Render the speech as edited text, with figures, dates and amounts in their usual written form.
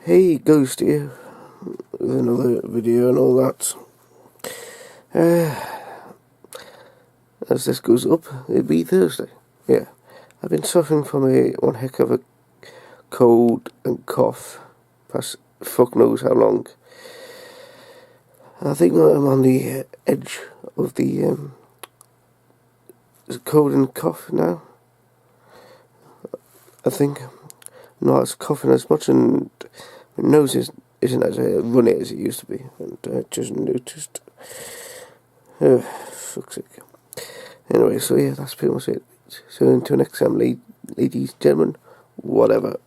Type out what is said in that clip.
Hey Ghost here, with another video and all that. As this goes up, it'll be Thursday. Yeah, I've been suffering from one heck of a cold and cough past fuck knows how long. I think I'm on the edge of the cold and cough now. I think I'm not as coughing as much, and my nose isn't as runny as it used to be, and I just noticed. Fuck's sake. Anyway, so yeah, that's pretty much it. So until next time, ladies, gentlemen, whatever.